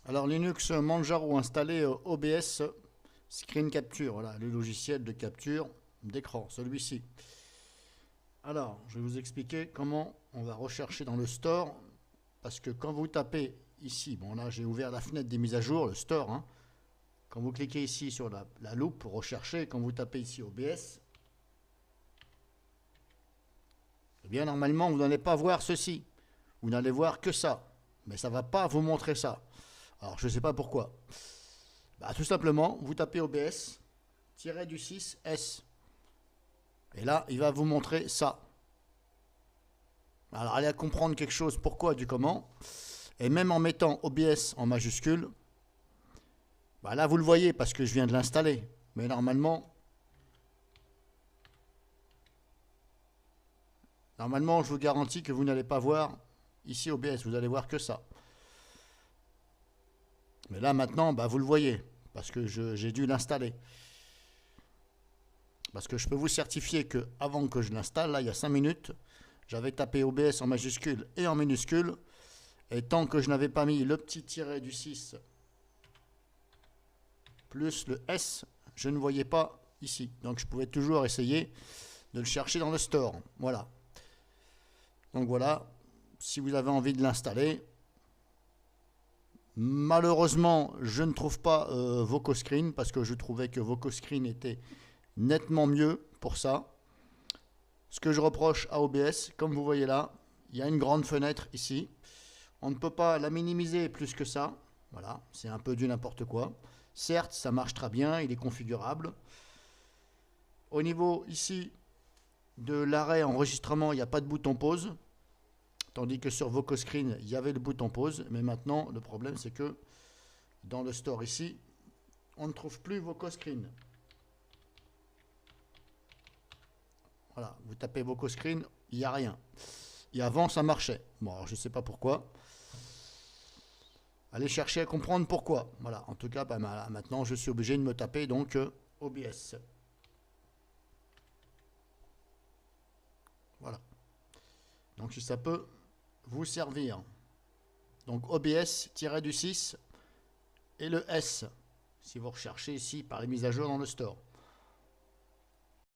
Alors Linux Manjaro installé OBS Screen Capture, voilà, le logiciel de capture d'écran, celui-ci. Alors, je vais vous expliquer comment on va rechercher dans le store, parce que quand vous tapez ici, bon là j'ai ouvert la fenêtre des mises à jour, le store, hein. Quand vous cliquez ici sur la loupe pour rechercher, quand vous tapez ici OBS, eh bien normalement vous n'allez pas voir ceci, vous n'allez voir que ça, mais ça ne va pas vous montrer ça. Alors je ne sais pas pourquoi. Bah, tout simplement, vous tapez OBS, du 6 S. Et là, il va vous montrer ça. Alors, allez à comprendre quelque chose, pourquoi, du comment. Et même en mettant OBS en majuscule, bah là, vous le voyez parce que je viens de l'installer. Mais normalement, je vous garantis que vous n'allez pas voir ici OBS. Vous allez voir que ça. Mais là, maintenant, bah, vous le voyez parce que j'ai dû l'installer. Parce que je peux vous certifier que avant que je l'installe, là, il y a 5 minutes, j'avais tapé OBS en majuscule et en minuscule. Et tant que je n'avais pas mis le petit tiret du 6 plus le S, je ne voyais pas ici. Donc je pouvais toujours essayer de le chercher dans le store. Voilà. Donc voilà, si vous avez envie de l'installer. Malheureusement, je ne trouve pas VocoScreen parce que je trouvais que VocoScreen était nettement mieux pour ça. Ce que je reproche à OBS, comme vous voyez là, il y a une grande fenêtre ici. On ne peut pas la minimiser plus que ça. Voilà, c'est un peu du n'importe quoi. Certes, ça marche très bien, il est configurable. Au niveau ici de l'arrêt enregistrement, il n'y a pas de bouton pause. Tandis que sur VocoScreen, il y avait le bouton pause. Mais maintenant, le problème, c'est que dans le store ici, on ne trouve plus VocoScreen. Voilà, vous tapez VocoScreen, il n'y a rien. Et avant, ça marchait. Bon, alors, je ne sais pas pourquoi. Allez chercher à comprendre pourquoi. Voilà, en tout cas, bah, maintenant, je suis obligé de me taper donc OBS. Voilà. Donc, si ça peut vous servir. Donc, OBS-du 6 et le S, si vous recherchez ici par les mises à jour dans le store.